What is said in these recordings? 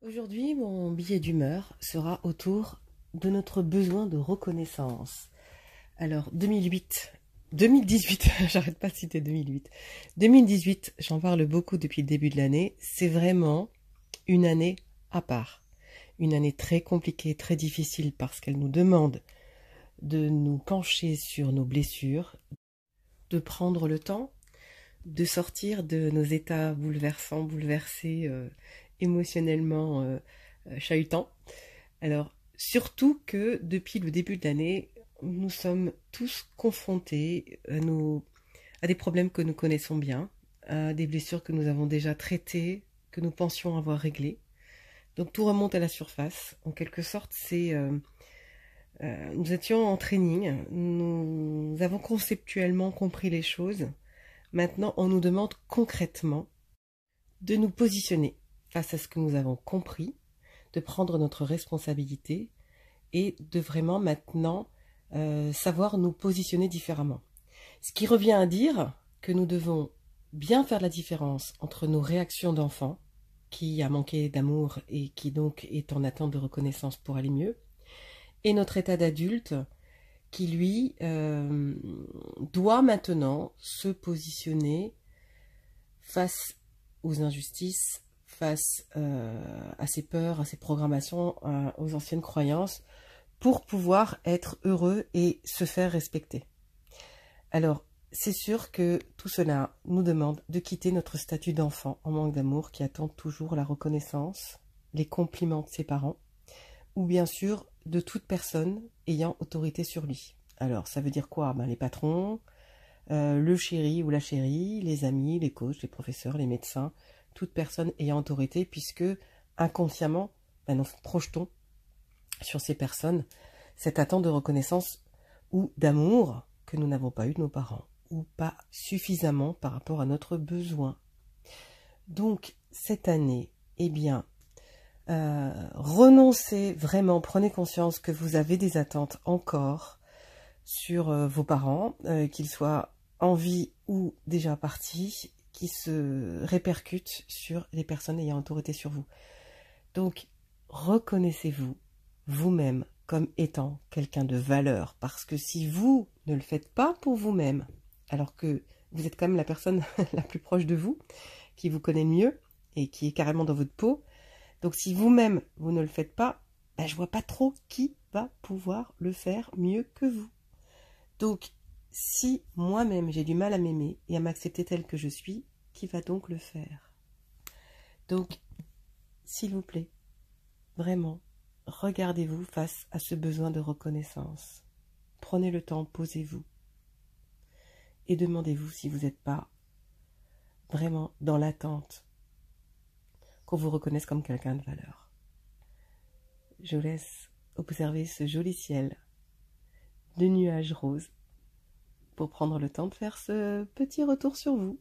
Aujourd'hui, mon billet d'humeur sera autour de notre besoin de reconnaissance. Alors, 2018, j'arrête pas de citer 2008. 2018, j'en parle beaucoup depuis le début de l'année, c'est vraiment une année à part. Une année très compliquée, très difficile parce qu'elle nous demande de nous pencher sur nos blessures, de prendre le temps, de sortir de nos états bouleversants, bouleversés émotionnellement chahutants. Alors, surtout que depuis le début de l'année, nous sommes tous confrontés à des problèmes que nous connaissons bien, à des blessures que nous avons déjà traitées, que nous pensions avoir réglées. Donc tout remonte à la surface. En quelque sorte, nous étions en training, nous avons conceptuellement compris les choses. Maintenant, on nous demande concrètement de nous positionner face à ce que nous avons compris, de prendre notre responsabilité et de vraiment maintenant savoir nous positionner différemment. Ce qui revient à dire que nous devons bien faire la différence entre nos réactions d'enfant, qui a manqué d'amour et qui donc est en attente de reconnaissance pour aller mieux, et notre état d'adulte qui, lui, doit maintenant se positionner face aux injustices, face à ses peurs, à ses programmations, aux anciennes croyances, pour pouvoir être heureux et se faire respecter. Alors, c'est sûr que tout cela nous demande de quitter notre statut d'enfant en manque d'amour qui attend toujours la reconnaissance, les compliments de ses parents, ou bien sûr de toute personne ayant autorité sur lui. Alors, ça veut dire quoi? Les patrons, le chéri ou la chérie, les amis, les coachs, les professeurs, les médecins, toute personne ayant autorité, puisque inconsciemment, nous projetons sur ces personnes cette attente de reconnaissance ou d'amour que nous n'avons pas eu de nos parents, ou pas suffisamment par rapport à notre besoin. Donc, cette année, renoncez vraiment, prenez conscience que vous avez des attentes encore sur vos parents, qu'ils soient en vie ou déjà partis, qui se répercutent sur les personnes ayant autorité sur vous. Donc, reconnaissez-vous vous-même comme étant quelqu'un de valeur, parce que si vous ne le faites pas pour vous-même, alors que vous êtes quand même la personne la plus proche de vous, qui vous connaît mieux et qui est carrément dans votre peau, donc si vous-même vous ne le faites pas, je vois pas trop qui va pouvoir le faire mieux que vous. Donc, si moi-même j'ai du mal à m'aimer et à m'accepter tel que je suis, qui va donc le faire? Donc, s'il vous plaît, vraiment, regardez-vous face à ce besoin de reconnaissance. Prenez le temps, posez-vous. Et demandez-vous si vous n'êtes pas vraiment dans l'attente qu'on vous reconnaisse comme quelqu'un de valeur. Je vous laisse observer ce joli ciel de nuages roses pour prendre le temps de faire ce petit retour sur vous.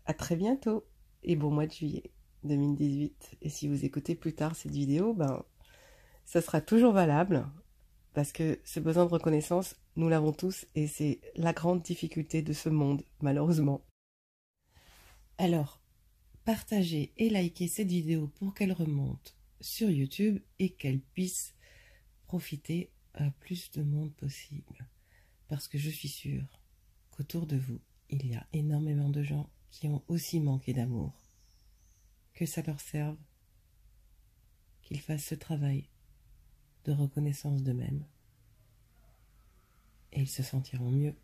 À très bientôt et bon mois de juillet 2018. Et si vous écoutez plus tard cette vidéo, ça sera toujours valable parce que ce besoin de reconnaissance, nous l'avons tous et c'est la grande difficulté de ce monde, malheureusement. Alors, partagez et likez cette vidéo pour qu'elle remonte sur YouTube et qu'elle puisse profiter à plus de monde possible. Parce que je suis sûre qu'autour de vous, il y a énormément de gens qui ont aussi manqué d'amour. Que ça leur serve, qu'ils fassent ce travail de reconnaissance d'eux-mêmes. Et ils se sentiront mieux.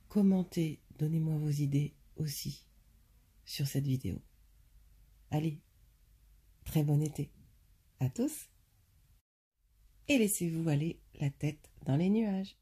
Commentez, donnez-moi vos idées aussi sur cette vidéo. Allez, très bon été à tous et laissez-vous aller la tête dans les nuages.